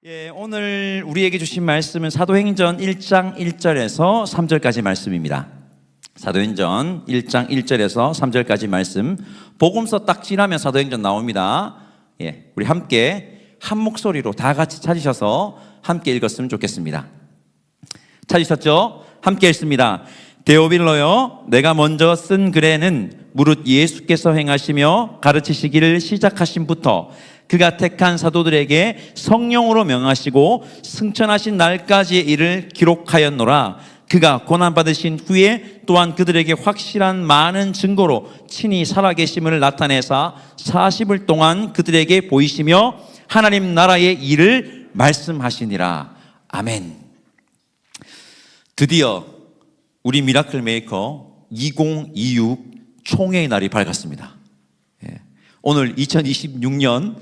오늘 우리에게 주신 말씀은 사도행전 1장 1절에서 3절까지 말씀입니다. 사도행전 1장 1절에서 3절까지 말씀, 복음서 딱 지나면 사도행전 나옵니다. 우리 함께 한 목소리로 다 같이 찾으셔서 함께 읽었으면 좋겠습니다. 찾으셨죠? 함께 읽습니다. 데오빌로여, 내가 먼저 쓴 글에는 무릇 예수께서 행하시며 가르치시기를 시작하신부터 그가 택한 사도들에게 성령으로 명하시고 승천하신 날까지의 일을 기록하였노라. 그가 고난받으신 후에 또한 그들에게 확실한 많은 증거로 친히 살아계심을 나타내사 40일 동안 그들에게 보이시며 하나님 나라의 일을 말씀하시니라. 아멘. 드디어 우리 미라클 메이커 2026 총회의 날이 밝았습니다. 오늘 2026년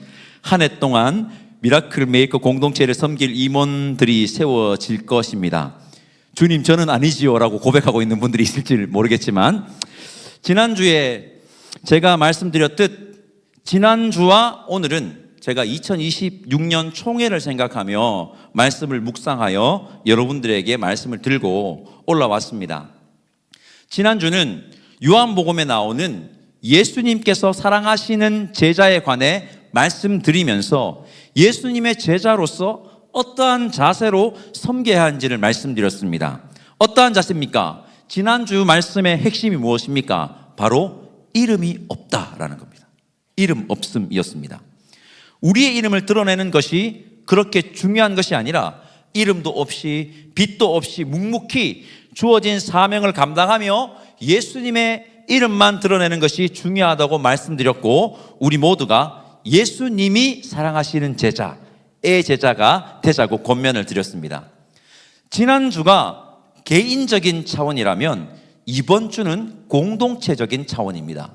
한 해 동안 미라클 메이커 공동체를 섬길 임원들이 세워질 것입니다. 주님, 저는 아니지요 라고 고백하고 있는 분들이 있을지 모르겠지만, 지난주에 제가 말씀드렸듯 지난주와 오늘은 제가 2026년 총회를 생각하며 말씀을 묵상하여 여러분들에게 말씀을 들고 올라왔습니다. 지난주는 요한복음에 나오는 예수님께서 사랑하시는 제자에 관해 말씀드리면서 예수님의 제자로서 어떠한 자세로 섬겨야 하는지를 말씀드렸습니다. 어떠한 자세입니까? 지난주 말씀의 핵심이 무엇입니까? 바로 이름이 없다라는 겁니다. 이름 없음이었습니다. 우리의 이름을 드러내는 것이 그렇게 중요한 것이 아니라 이름도 없이 빛도 없이 묵묵히 주어진 사명을 감당하며 예수님의 이름만 드러내는 것이 중요하다고 말씀드렸고, 우리 모두가 예수님이 사랑하시는 제자의 제자가 되자고 권면을 드렸습니다. 지난주가 개인적인 차원이라면 이번 주는 공동체적인 차원입니다.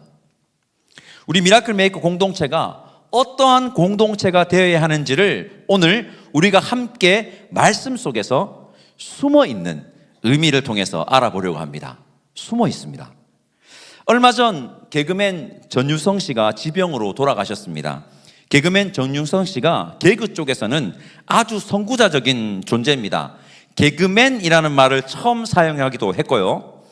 우리 미라클 메이커 공동체가 어떠한 공동체가 되어야 하는지를 오늘 우리가 함께 말씀 속에서 숨어 있는 의미를 통해서 알아보려고 합니다. 숨어 있습니다. 얼마 전 개그맨 전유성 씨가 지병으로 돌아가셨습니다. 개그맨 전유성 씨가 개그 쪽에서는 아주 선구자적인 존재입니다. 개그맨이라는 말을 처음 사용하기도 했고요.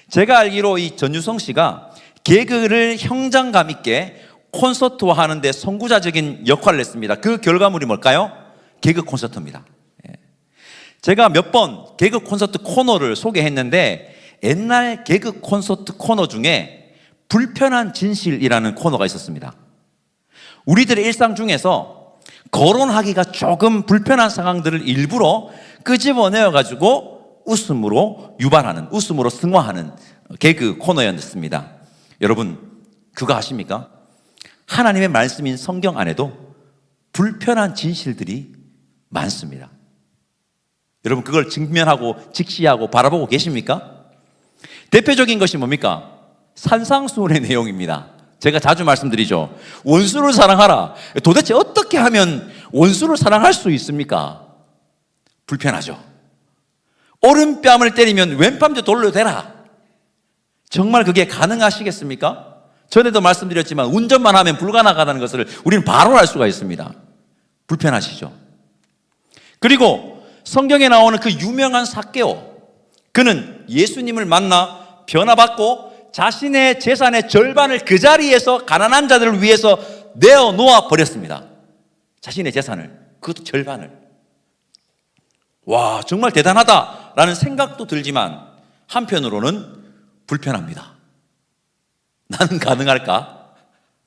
제가 알기로 이 전유성 씨가 개그를 현장감 있게 콘서트화하는 데 선구자적인 역할을 했습니다. 그 결과물이 뭘까요? 개그 콘서트입니다. 제가 몇 번 개그 콘서트 코너를 소개했는데, 옛날 개그 콘서트 코너 중에 불편한 진실이라는 코너가 있었습니다. 우리들의 일상 중에서 거론하기가 조금 불편한 상황들을 일부러 끄집어내어가지고 웃음으로 유발하는, 웃음으로 승화하는 개그 코너였습니다. 여러분, 그거 아십니까? 하나님의 말씀인 성경 안에도 불편한 진실들이 많습니다. 여러분, 그걸 직면하고 직시하고 바라보고 계십니까? 대표적인 것이 뭡니까? 산상수훈의 내용입니다. 제가 자주 말씀드리죠. 원수를 사랑하라. 도대체 어떻게 하면 원수를 사랑할 수 있습니까? 불편하죠. 오른뺨을 때리면 왼뺨도 돌려대라. 정말 그게 가능하시겠습니까? 전에도 말씀드렸지만 운전만 하면 불가 나가다는 것을 우리는 바로 알 수가 있습니다. 불편하시죠? 그리고 성경에 나오는 그 유명한 삭개오, 그는 예수님을 만나 변화받고 자신의 재산의 절반을 그 자리에서 가난한 자들을 위해서 내어놓아 버렸습니다. 자신의 재산을, 그것도 절반을. 와, 정말 대단하다라는 생각도 들지만 한편으로는 불편합니다. 나는 가능할까?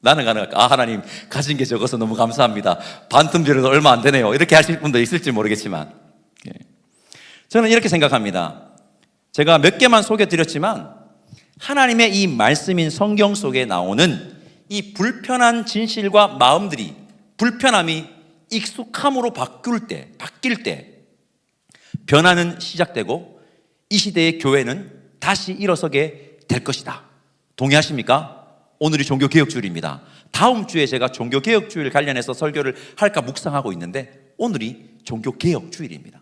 나는 가능할까? 아, 하나님, 가진 게 적어서 너무 감사합니다. 반틈질에도 얼마 안 되네요. 이렇게 하실 분도 있을지 모르겠지만, 저는 이렇게 생각합니다. 제가 몇 개만 소개드렸지만 하나님의 이 말씀인 성경 속에 나오는 이 불편한 진실과 마음들이, 불편함이 익숙함으로 바뀔 때 변화는 시작되고 이 시대의 교회는 다시 일어서게 될 것이다. 동의하십니까? 오늘이 종교개혁주일입니다. 다음 주에 제가 종교개혁주일 관련해서 설교를 할까 묵상하고 있는데, 오늘이 종교개혁주일입니다.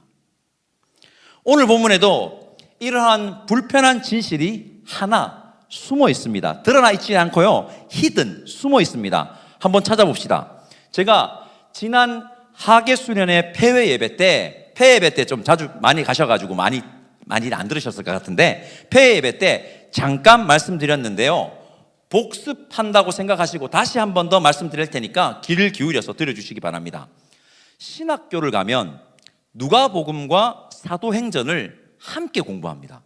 오늘 본문에도 이러한 불편한 진실이 하나 숨어 있습니다. 드러나 있지 않고요, 히든, 숨어 있습니다. 한번 찾아봅시다. 제가 지난 하계 수련회 폐회 예배 때 좀 자주 많이 가셔가지고 많이 안 들으셨을 것 같은데, 폐회 예배 때 잠깐 말씀드렸는데요. 복습한다고 생각하시고 다시 한 번 더 말씀드릴 테니까 귀를 기울여서 들어주시기 바랍니다. 신학교를 가면 누가복음과 사도행전을 함께 공부합니다.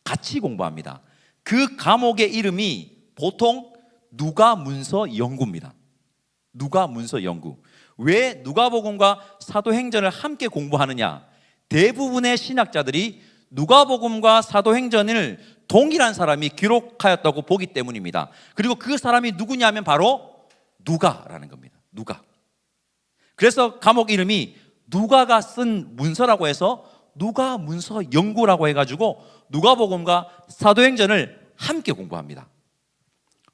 같이 공부합니다. 그 과목의 이름이 보통 누가문서 연구입니다. 누가문서 연구. 왜 누가복음과 사도행전을 함께 공부하느냐? 대부분의 신학자들이 누가복음과 사도행전을 동일한 사람이 기록하였다고 보기 때문입니다. 그리고 그 사람이 누구냐면 바로 누가라는 겁니다. 누가. 그래서 과목 이름이 누가가 쓴 문서라고 해서 누가문서 연구라고 해가지고 누가복음과 사도행전을 함께 공부합니다.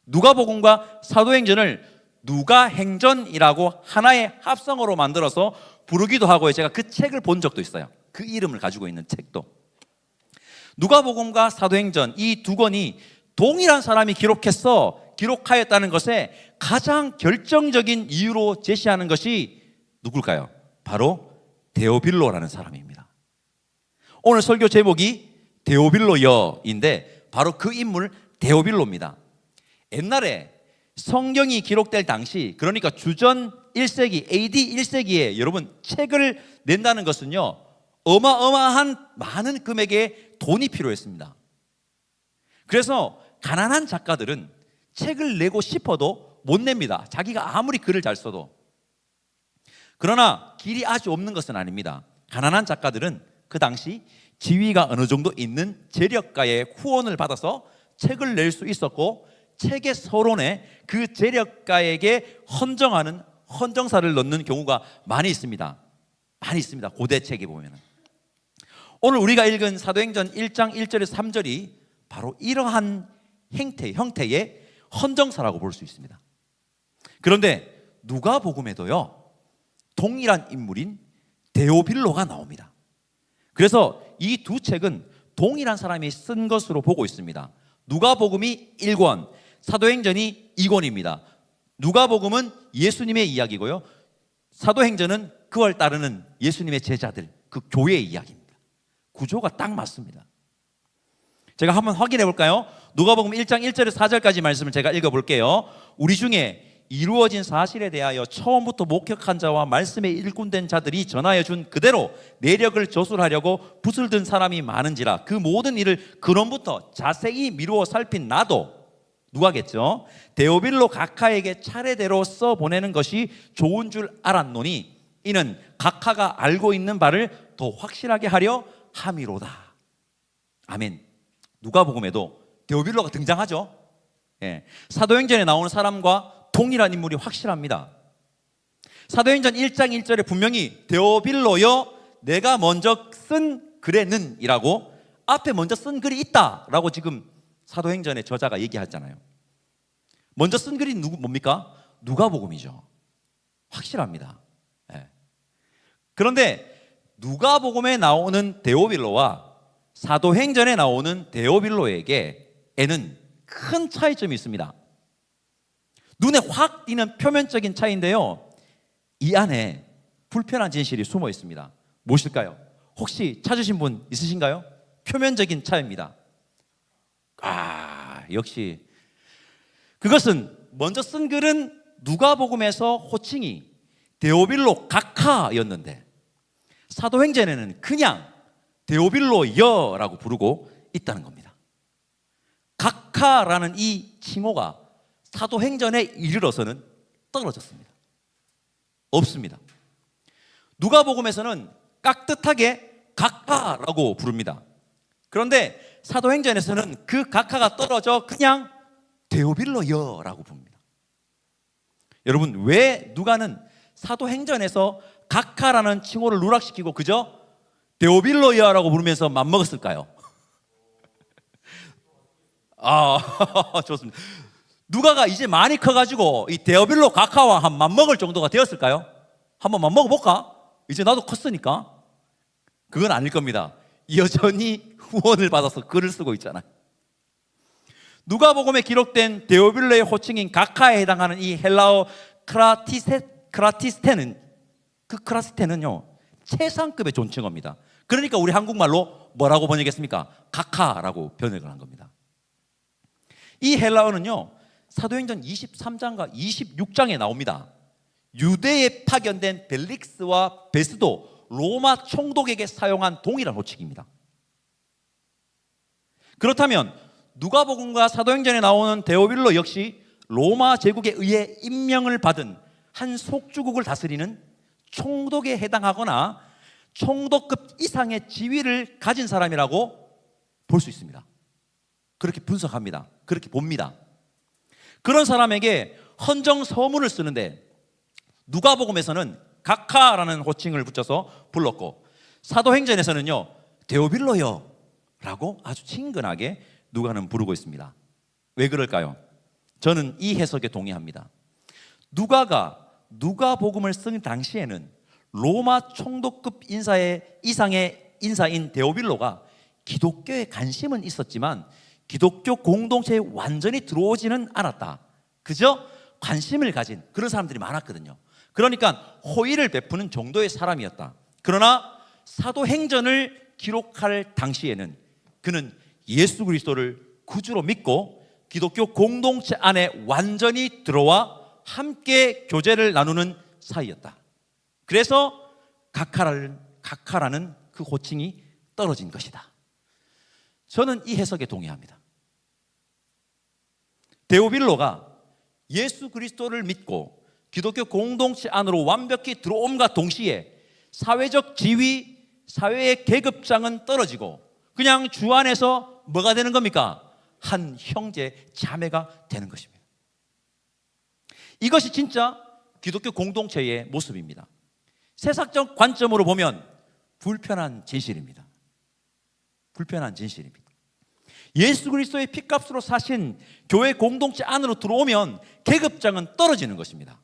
누가복음과 사도행전을 누가행전이라고 하나의 합성어로 만들어서 부르기도 하고요. 제가 그 책을 본 적도 있어요. 그 이름을 가지고 있는 책도. 누가복음과 사도행전 이 두 권이 동일한 사람이 기록하였다는 것에 가장 결정적인 이유로 제시하는 것이 누굴까요? 바로 데오빌로라는 사람입니다. 오늘 설교 제목이 데오빌로여인데 바로 그 인물 데오빌로입니다. 옛날에 성경이 기록될 당시, 그러니까 주전 1세기, AD 1세기에 여러분 책을 낸다는 것은요, 어마어마한 많은 금액의 돈이 필요했습니다. 그래서 가난한 작가들은 책을 내고 싶어도 못 냅니다. 자기가 아무리 글을 잘 써도. 그러나 길이 아주 없는 것은 아닙니다. 가난한 작가들은 그 당시 지위가 어느 정도 있는 재력가의 후원을 받아서 책을 낼 수 있었고, 책의 서론에 그 재력가에게 헌정하는 헌정사를 넣는 경우가 많이 있습니다. 많이 있습니다. 고대 책에 보면은. 오늘 우리가 읽은 사도행전 1장 1절에서 3절이 바로 이러한 형태의 헌정사라고 볼 수 있습니다. 그런데 누가복음에도요, 동일한 인물인 데오빌로가 나옵니다. 그래서 이 두 책은 동일한 사람이 쓴 것으로 보고 있습니다. 누가복음이 1권, 사도행전이 2권입니다. 누가복음은 예수님의 이야기고요, 사도행전은 그걸 따르는 예수님의 제자들, 그 교회의 이야기입니다. 구조가 딱 맞습니다. 제가 한번 확인해 볼까요? 누가복음 1장 1절에서 4절까지 말씀을 제가 읽어볼게요. 우리 중에 이루어진 사실에 대하여 처음부터 목격한 자와 말씀에 일꾼된 자들이 전하여 준 그대로 내력을 저술하려고 붓을 든 사람이 많은지라. 그 모든 일을 근원부터 자세히 미루어 살핀 나도, 누가겠죠, 데오빌로 각하에게 차례대로 써보내는 것이 좋은 줄 알았노니 이는 각하가 알고 있는 바를 더 확실하게 하려 함이로다. 아멘. 누가복음에도 데오빌로가 등장하죠. 예. 사도행전에 나오는 사람과 동일한 인물이 확실합니다. 사도행전 1장 1절에 분명히 데오빌로여 내가 먼저 쓴 글에는 이라고 앞에 먼저 쓴 글이 있다라고 지금 사도행전의 저자가 얘기하잖아요. 먼저 쓴 글이 뭡니까? 누가복음이죠. 확실합니다. 네. 그런데 누가복음에 나오는 데오빌로와 사도행전에 나오는 데오빌로에게는 큰 차이점이 있습니다. 눈에 확 띄는 표면적인 차이인데요, 이 안에 불편한 진실이 숨어 있습니다. 무엇일까요? 혹시 찾으신 분 있으신가요? 표면적인 차이입니다. 역시 그것은 먼저 쓴 글은 누가복음에서 호칭이 데오빌로 각하였는데 사도행전에는 그냥 데오빌로여라고 부르고 있다는 겁니다. 각하라는 이 칭호가 사도행전에 이르러서는 떨어졌습니다. 없습니다. 누가복음에서는 깍듯하게 각하라고 부릅니다. 그런데 사도행전에서는 그 각하가 떨어져 그냥 데오빌로여라고 부릅니다. 여러분, 왜 누가는 사도행전에서 각하라는 칭호를 누락시키고 그저 데오빌로여라고 부르면서 맘먹었을까요? 좋습니다. 누가가 이제 많이 커가지고 이 데오빌로 각하와 한 맘먹을 정도가 되었을까요? 한번 맘먹어볼까? 이제 나도 컸으니까. 그건 아닐 겁니다. 여전히 후원을 받아서 글을 쓰고 있잖아요. 누가복음에 기록된 데오빌로의 호칭인 각하에 해당하는 이 헬라어 크라티스테는 그 크라스테는요 최상급의 존칭어입니다. 그러니까 우리 한국말로 뭐라고 번역했습니까? 각하라고 번역을 한 겁니다. 이 헬라어는요 사도행전 23장과 26장에 나옵니다. 유대에 파견된 벨릭스와 베스도 로마 총독에게 사용한 동일한 호칭입니다. 그렇다면 누가복음과 사도행전에 나오는 데오빌로 역시 로마 제국에 의해 임명을 받은 한 속주국을 다스리는 총독에 해당하거나 총독급 이상의 지위를 가진 사람이라고 볼 수 있습니다. 그렇게 분석합니다. 그렇게 봅니다. 그런 사람에게 헌정 서문을 쓰는데 누가복음에서는 각하라는 호칭을 붙여서 불렀고 사도행전에서는요 데오빌로요 라고 아주 친근하게 누가는 부르고 있습니다. 왜 그럴까요? 저는 이 해석에 동의합니다. 누가가 누가복음을 쓴 당시에는 로마 총독급 이상의 인사인 데오빌로가 기독교에 관심은 있었지만 기독교 공동체에 완전히 들어오지는 않았다. 그저 관심을 가진 그런 사람들이 많았거든요. 그러니까 호의를 베푸는 정도의 사람이었다. 그러나 사도행전을 기록할 당시에는 그는 예수 그리스도를 구주로 믿고 기독교 공동체 안에 완전히 들어와 함께 교제를 나누는 사이였다. 그래서 각하라는 그 호칭이 떨어진 것이다. 저는 이 해석에 동의합니다. 데오빌로가 예수 그리스도를 믿고 기독교 공동체 안으로 완벽히 들어옴과 동시에 사회적 지위, 사회의 계급장은 떨어지고 그냥 주 안에서 뭐가 되는 겁니까? 한 형제, 자매가 되는 것입니다. 이것이 진짜 기독교 공동체의 모습입니다. 세상적 관점으로 보면 불편한 진실입니다. 불편한 진실입니다. 예수 그리스도의 피값으로 사신 교회 공동체 안으로 들어오면 계급장은 떨어지는 것입니다.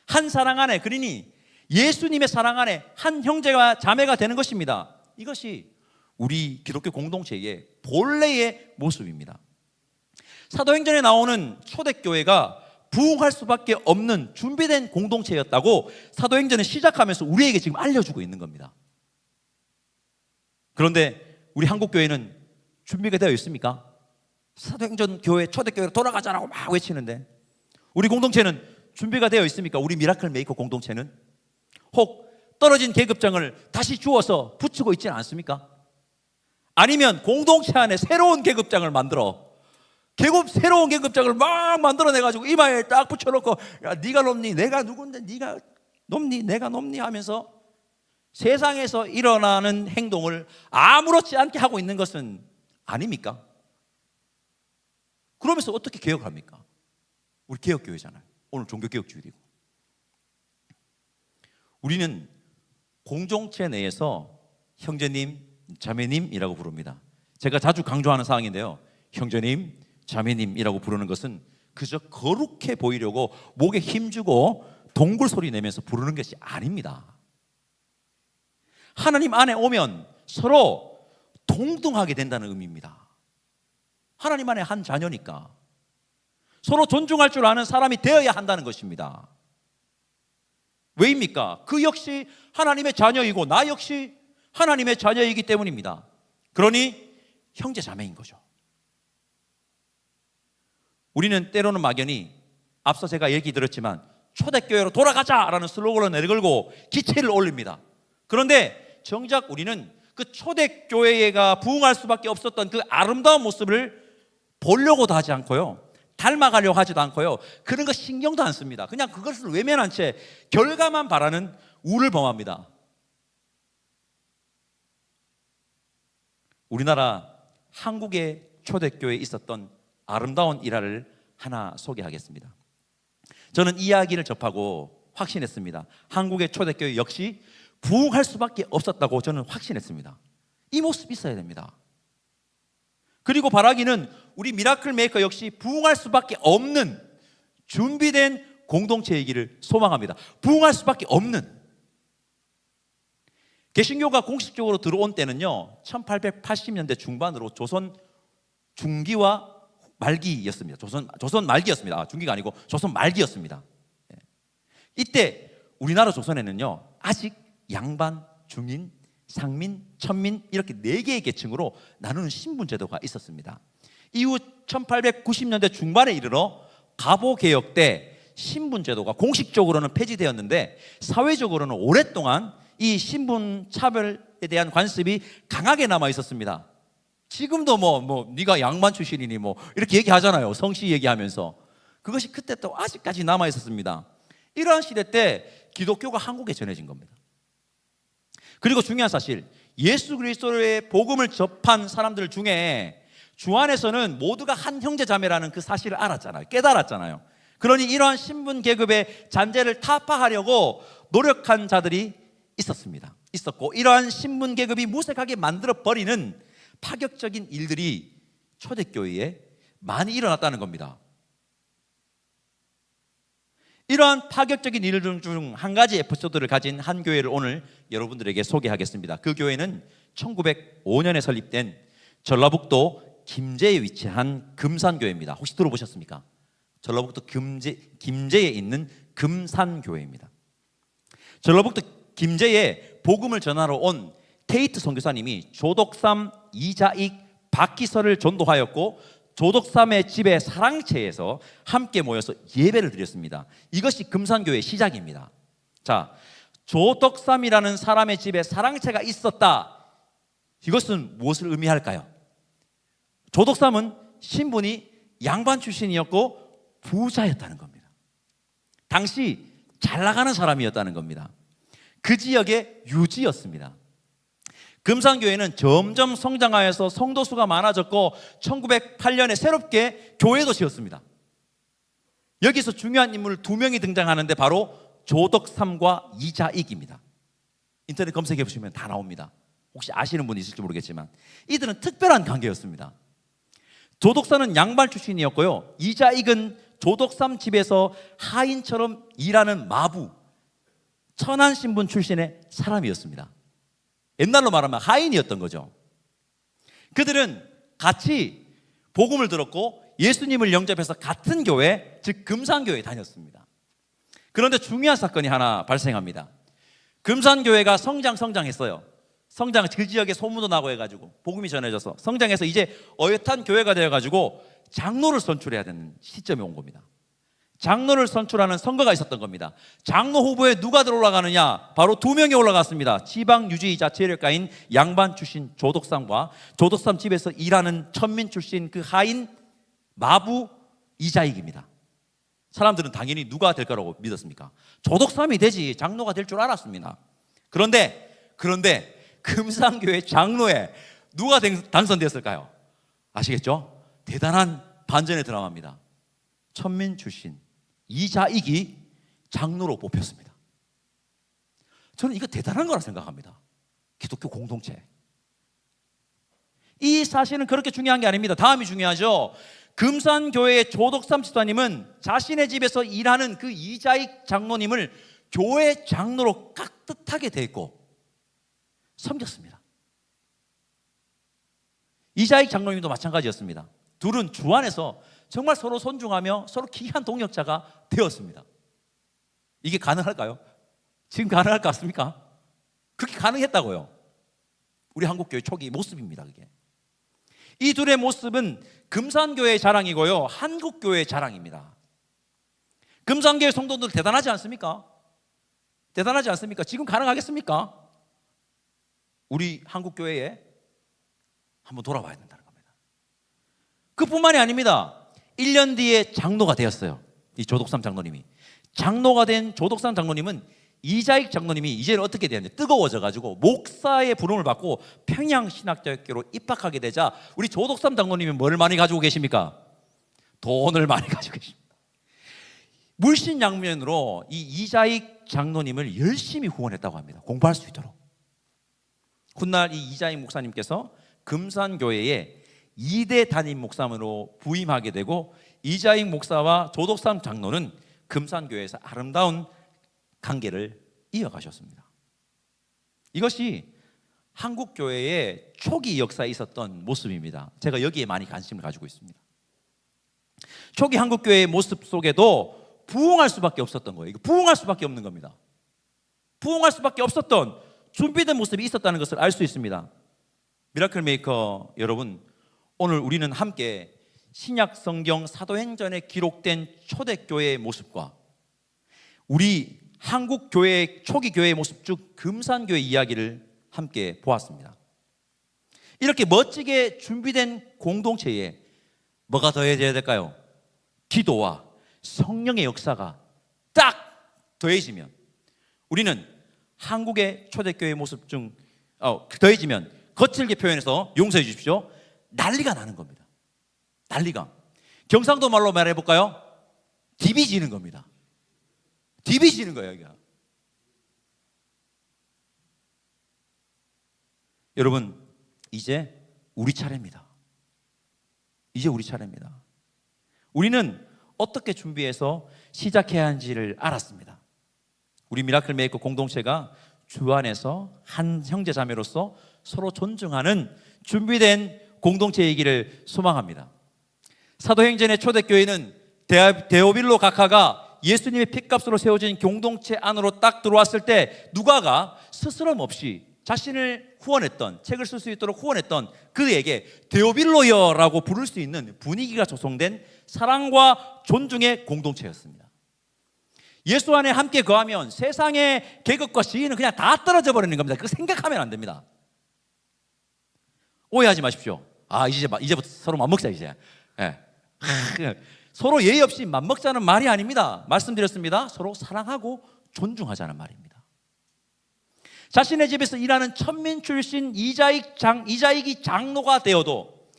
한 사랑 안에, 그러니 예수님의 사랑 안에 한 형제와 자매가 되는 것입니다. 이것이 우리 기독교 공동체의 본래의 모습입니다. 사도행전에 나오는 초대교회가 부흥할 수밖에 없는 준비된 공동체였다고 사도행전을 시작하면서 우리에게 지금 알려주고 있는 겁니다. 그런데 우리 한국교회는 준비가 되어 있습니까? 사도행전 교회 초대교회로 돌아가자라고 막 외치는데 우리 공동체는 준비가 되어 있습니까? 우리 미라클 메이커 공동체는 혹 떨어진 계급장을 다시 주워서 붙이고 있지는 않습니까? 아니면 공동체 안에 새로운 계급장을 만들어 새로운 계급장을 막 만들어내가지고 이마에 딱 붙여놓고 야 네가 높니 내가 누군데 네가 높니 내가 높니 하면서 세상에서 일어나는 행동을 아무렇지 않게 하고 있는 것은 아닙니까? 그러면서 어떻게 개혁을 합니까? 우리 개혁교회잖아요. 오늘 종교개혁주의이고 우리는 공동체 내에서 형제님, 자매님이라고 부릅니다. 제가 자주 강조하는 사항인데요, 형제님, 자매님이라고 부르는 것은 그저 거룩해 보이려고 목에 힘주고 동굴 소리 내면서 부르는 것이 아닙니다. 하나님 안에 오면 서로 동등하게 된다는 의미입니다. 하나님 안에 한 자녀니까 서로 존중할 줄 아는 사람이 되어야 한다는 것입니다. 왜입니까? 그 역시 하나님의 자녀이고 나 역시 하나님의 자녀이기 때문입니다. 그러니 형제 자매인 거죠. 우리는 때로는 막연히 앞서 제가 얘기 들었지만 초대교회로 돌아가자라는 슬로건을 내걸고 기체를 올립니다. 그런데 정작 우리는 그 초대교회가 부흥할 수밖에 없었던 그 아름다운 모습을 보려고도 하지 않고요, 닮아가려고 하지도 않고요, 그런 거 신경도 안 씁니다. 그냥 그것을 외면한 채 결과만 바라는 우를 범합니다. 우리나라 한국의 초대교회에 있었던 아름다운 일화를 하나 소개하겠습니다. 저는 이 이야기를 접하고 확신했습니다. 한국의 초대교회 역시 부흥할 수밖에 없었다고 저는 확신했습니다. 이 모습이 있어야 됩니다. 그리고 바라기는 우리 미라클 메이커 역시 부흥할 수밖에 없는 준비된 공동체이기를 소망합니다. 부흥할 수밖에 없는. 개신교가 공식적으로 들어온 때는요 1880년대 중반으로 조선 중기와 말기였습니다. 조선 말기였습니다. 중기가 아니고 조선 말기였습니다. 이때 우리나라 조선에는요 아직 양반, 중인, 상민, 천민 이렇게 4개의 계층으로 나누는 신분제도가 있었습니다. 이후 1890년대 중반에 이르러 갑오개혁 때 신분제도가 공식적으로는 폐지되었는데 사회적으로는 오랫동안 이 신분차별에 대한 관습이 강하게 남아 있었습니다. 지금도 네가 양반 출신이니 이렇게 얘기하잖아요. 성씨 얘기하면서. 그것이 그때 또 아직까지 남아 있었습니다. 이러한 시대 때 기독교가 한국에 전해진 겁니다. 그리고 중요한 사실, 예수 그리스도의 복음을 접한 사람들 중에 주 안에서는 모두가 한 형제 자매라는 그 사실을 알았잖아요. 깨달았잖아요. 그러니 이러한 신분 계급의 잔재를 타파하려고 노력한 자들이 있었고, 이러한 신분 계급이 무색하게 만들어 버리는 파격적인 일들이 초대교회에 많이 일어났다는 겁니다. 이러한 파격적인 일들 중 한 가지 에피소드를 가진 한 교회를 오늘 여러분들에게 소개하겠습니다. 그 교회는 1905년에 설립된 전라북도 김제에 위치한 금산교회입니다. 혹시 들어보셨습니까? 전라북도 김제에 있는 금산교회입니다. 전라북도 김제에 복음을 전하러 온 테이트 선교사님이 조덕삼, 이자익, 박기서를 전도하였고 조덕삼의 집의 사랑채에서 함께 모여서 예배를 드렸습니다. 이것이 금산교회의 시작입니다. 자, 조덕삼이라는 사람의 집에 사랑채가 있었다. 이것은 무엇을 의미할까요? 조덕삼은 신분이 양반 출신이었고 부자였다는 겁니다. 당시 잘 나가는 사람이었다는 겁니다. 그 지역의 유지였습니다. 금산교회는 점점 성장하여서 성도 수가 많아졌고 1908년에 새롭게 교회도 지었습니다. 여기서 중요한 인물 2명이 등장하는데 바로 조덕삼과 이자익입니다. 인터넷 검색해 보시면 다 나옵니다. 혹시 아시는 분 있을지 모르겠지만 이들은 특별한 관계였습니다. 조덕삼은 양반 출신이었고요, 이자익은 조덕삼 집에서 하인처럼 일하는 마부, 천한 신분 출신의 사람이었습니다. 옛날로 말하면 하인이었던 거죠. 그들은 같이 복음을 들었고 예수님을 영접해서 같은 교회, 즉 금산교회에 다녔습니다. 그런데 중요한 사건이 하나 발생합니다. 금산교회가 성장했어요. 그 지역에 소문도 나고 해가지고 복음이 전해져서 성장해서 이제 어엿한 교회가 되어가지고 장로를 선출해야 되는 시점이 온 겁니다. 장로를 선출하는 선거가 있었던 겁니다. 장로 후보에 누가 들어올라가느냐? 바로 2명이 올라갔습니다. 지방 유지이자 재력가인 양반 출신 조덕삼과 조덕삼 집에서 일하는 천민 출신 그 하인 마부 이자익입니다. 사람들은 당연히 누가 될 거라고 믿었습니까? 조덕삼이 되지, 장로가 될 줄 알았습니다. 그런데 금산교회 장로에 누가 당선되었을까요? 아시겠죠? 대단한 반전의 드라마입니다. 천민 출신 이자익이 장로로 뽑혔습니다. 저는 이거 대단한 거라 생각합니다. 기독교 공동체. 이 사실은 그렇게 중요한 게 아닙니다. 다음이 중요하죠. 금산교회의 조덕삼 집사님은 자신의 집에서 일하는 그 이자익 장로님을 교회 장로로 깍듯하게 대했고 섬겼습니다. 이자익 장로님도 마찬가지였습니다. 둘은 주 안에서 정말 서로 존중하며 서로 귀한 동역자가 되었습니다. 이게 가능할까요? 지금 가능할 것 같습니까? 그렇게 가능했다고요. 우리 한국교회 초기 모습입니다. 그게. 이 둘의 모습은 금산교회의 자랑이고요, 한국교회의 자랑입니다. 금산교회 성도들 대단하지 않습니까? 대단하지 않습니까? 지금 가능하겠습니까? 우리 한국교회에 한번 돌아봐야 된다는 겁니다. 그뿐만이 아닙니다. 1년 뒤에 장로가 되었어요. 이 조덕삼 장로님이. 장로가 된 조덕삼 장로님은 이자익 장로님이 이제는 어떻게 되었냐, 뜨거워져가지고 목사의 부름을 받고 평양신학대학교로 입학하게 되자 우리 조덕삼 장로님이 뭘 많이 가지고 계십니까? 돈을 많이 가지고 계십니다. 물신양면으로 이 이자익 장로님을 열심히 후원했다고 합니다. 공부할 수 있도록. 훗날 이 이자익 목사님께서 금산교회에 2대 담임 목사로 부임하게 되고 이자익 목사와 조덕삼 장로는 금산교회에서 아름다운 관계를 이어가셨습니다. 이것이 한국교회의 초기 역사에 있었던 모습입니다. 제가 여기에 많이 관심을 가지고 있습니다. 초기 한국교회의 모습 속에도 부흥할 수밖에 없었던 거예요. 이거 부흥할 수밖에 없는 겁니다. 부흥할 수밖에 없었던 준비된 모습이 있었다는 것을 알 수 있습니다. 미라클 메이커 여러분, 오늘 우리는 함께 신약 성경 사도행전에 기록된 초대교회의 모습과 우리 한국 교회의 초기 교회의 모습 중 금산교회 이야기를 함께 보았습니다. 이렇게 멋지게 준비된 공동체에 뭐가 더해져야 될까요? 기도와 성령의 역사가 딱 더해지면 우리는 한국의 초대교회의 모습 중 더해지면 거칠게 표현해서 용서해 주십시오. 난리가 나는 겁니다. 난리가. 경상도 말로 말해볼까요? 디비지는 겁니다. 디비지는 거예요, 여기가. 여러분, 이제 우리 차례입니다. 이제 우리 차례입니다. 우리는 어떻게 준비해서 시작해야 하는지를 알았습니다. 우리 미라클 메이커 공동체가 주 안에서 한 형제 자매로서 서로 존중하는 준비된 공동체이기를 소망합니다. 사도행전의 초대교회는 데오빌로 각하가 예수님의 핏값으로 세워진 공동체 안으로 딱 들어왔을 때 누가가 스스럼 없이 자신을 후원했던, 책을 쓸 수 있도록 후원했던 그에게 데오빌로여라고 부를 수 있는 분위기가 조성된 사랑과 존중의 공동체였습니다. 예수 안에 함께 거하면 세상의 계급과 지위는 그냥 다 떨어져 버리는 겁니다. 그거 생각하면 안 됩니다. 오해하지 마십시오. 이제부터 서로 맘먹자 이제. 네. 서로 예의 없이 맘먹자는 말이 아닙니다. 말씀드렸습니다. 서로 사랑하고 존중하자는 말입니다. 자신의 집에서 일하는 천민 출신 이자익이 장로가 되어도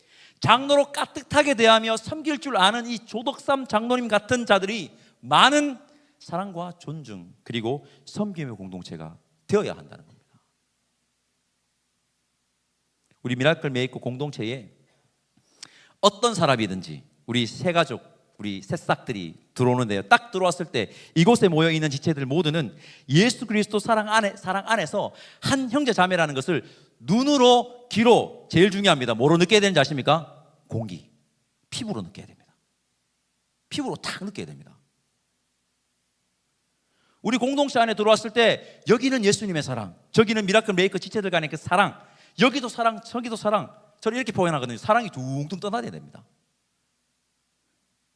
장로로 까뜩하게 대하며 섬길 줄 아는 이 조덕삼 장로님 같은 자들이 많은 사랑과 존중 그리고 섬김의 공동체가 되어야 한다는 겁니다. 우리 미라클 메이커 공동체에 어떤 사람이든지 우리 새 가족, 우리 새싹들이 들어오는데요. 딱 들어왔을 때 이곳에 모여 있는 지체들 모두는 예수 그리스도 사랑 안에서 한 형제 자매라는 것을 눈으로, 귀로 제일 중요합니다. 뭐로 느껴야 되는지 아십니까? 공기, 피부로 느껴야 됩니다. 피부로 탁 느껴야 됩니다. 우리 공동체 안에 들어왔을 때 여기는 예수님의 사랑, 저기는 미라클 메이커 지체들 간의 그 사랑, 여기도 사랑, 저기도 사랑. 저는 이렇게 표현하거든요. 사랑이 둥둥 떠나야 됩니다.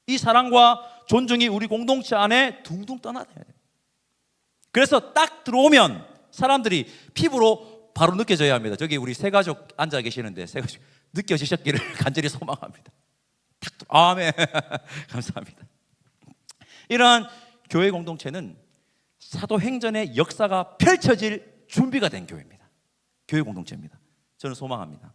이 사랑과 존중이 우리 공동체 안에 둥둥 떠나야 돼요. 그래서 딱 들어오면 사람들이 피부로 바로 느껴져야 합니다. 저기 우리 새 가족 앉아 계시는데 새 가족 느껴지셨기를 간절히 소망합니다. 아멘. 감사합니다. 이러한 교회 공동체는 사도행전의 역사가 펼쳐질 준비가 된 교회입니다. 교회 공동체입니다. 저는 소망합니다.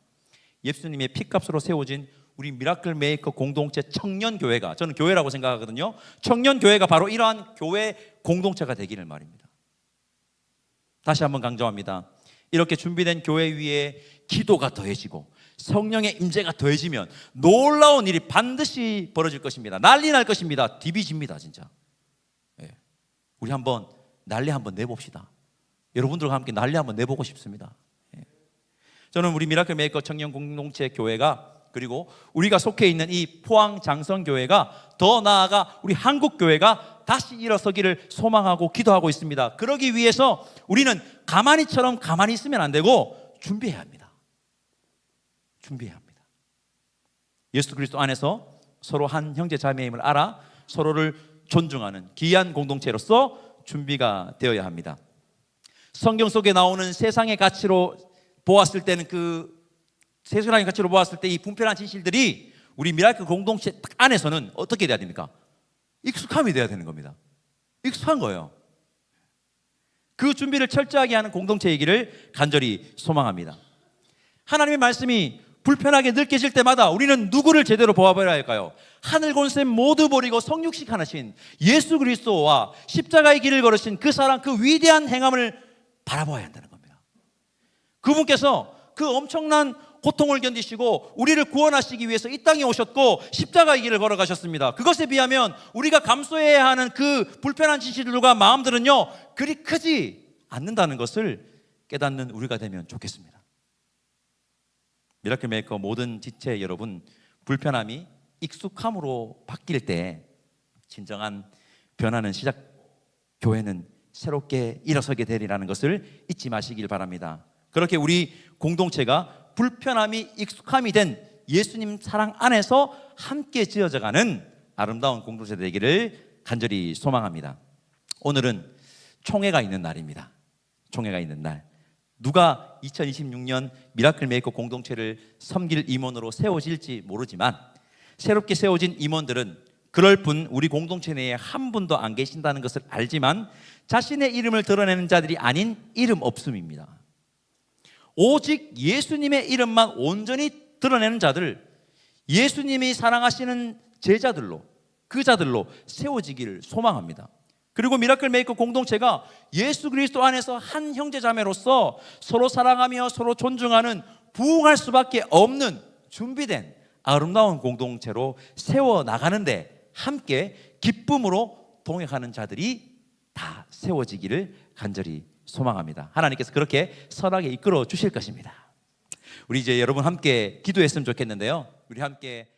예수님의 핏값으로 세워진 우리 미라클 메이커 공동체 청년교회가, 저는 교회라고 생각하거든요. 청년교회가 바로 이러한 교회 공동체가 되기를 말입니다. 다시 한번 강조합니다. 이렇게 준비된 교회 위에 기도가 더해지고 성령의 임재가 더해지면 놀라운 일이 반드시 벌어질 것입니다. 난리 날 것입니다. 디비집니다 진짜. 우리 한번 난리 한번 내봅시다. 여러분들과 함께 난리 한번 내보고 싶습니다. 저는 우리 미라클 메이커 청년 공동체 교회가 그리고 우리가 속해 있는 이 포항 장성교회가 더 나아가 우리 한국교회가 다시 일어서기를 소망하고 기도하고 있습니다. 그러기 위해서 우리는 가만히 있으면 안 되고 준비해야 합니다. 준비해야 합니다. 예수 그리스도 안에서 서로 한 형제 자매임을 알아 서로를 존중하는 귀한 공동체로서 준비가 되어야 합니다. 성경 속에 나오는 세상의 가치로 보았을 때는 세상의 가치로 보았을 때 이 분편한 진실들이 우리 미라클 공동체 안에서는 어떻게 돼야 됩니까? 익숙함이 돼야 되는 겁니다. 익숙한 거예요. 그 준비를 철저하게 하는 공동체이기를 간절히 소망합니다. 하나님의 말씀이 불편하게 느껴질 때마다 우리는 누구를 제대로 보아버려야 할까요? 하늘 권세 모두 버리고 성육식 하나신 예수 그리스도와 십자가의 길을 걸으신 그 사랑, 그 위대한 행함을 바라보아야 한다는 겁니다. 그분께서 그 엄청난 고통을 견디시고 우리를 구원하시기 위해서 이 땅에 오셨고 십자가의 길을 걸어가셨습니다. 그것에 비하면 우리가 감수해야 하는 그 불편한 진실들과 마음들은요 그리 크지 않는다는 것을 깨닫는 우리가 되면 좋겠습니다. 미라클 메이커 모든 지체 여러분, 불편함이 익숙함으로 바뀔 때 진정한 변화는 교회는 새롭게 일어서게 되리라는 것을 잊지 마시길 바랍니다. 그렇게 우리 공동체가 불편함이 익숙함이 된 예수님 사랑 안에서 함께 지어져가는 아름다운 공동체 되기를 간절히 소망합니다. 오늘은 총회가 있는 날입니다. 총회가 있는 날. 누가 2026년 미라클 메이커 공동체를 섬길 임원으로 세워질지 모르지만 새롭게 세워진 임원들은 그럴 뿐 우리 공동체 내에 한 분도 안 계신다는 것을 알지만 자신의 이름을 드러내는 자들이 아닌 이름 없음입니다. 오직 예수님의 이름만 온전히 드러내는 자들, 예수님이 사랑하시는 제자들로, 그 자들로 세워지기를 소망합니다. 그리고 미라클 메이커 공동체가 예수 그리스도 안에서 한 형제자매로서 서로 사랑하며 서로 존중하는 부흥할 수밖에 없는 준비된 아름다운 공동체로 세워나가는데 함께 기쁨으로 동행하는 자들이 다 세워지기를 간절히 소망합니다. 하나님께서 그렇게 선하게 이끌어 주실 것입니다. 우리 이제 여러분 함께 기도했으면 좋겠는데요. 우리 함께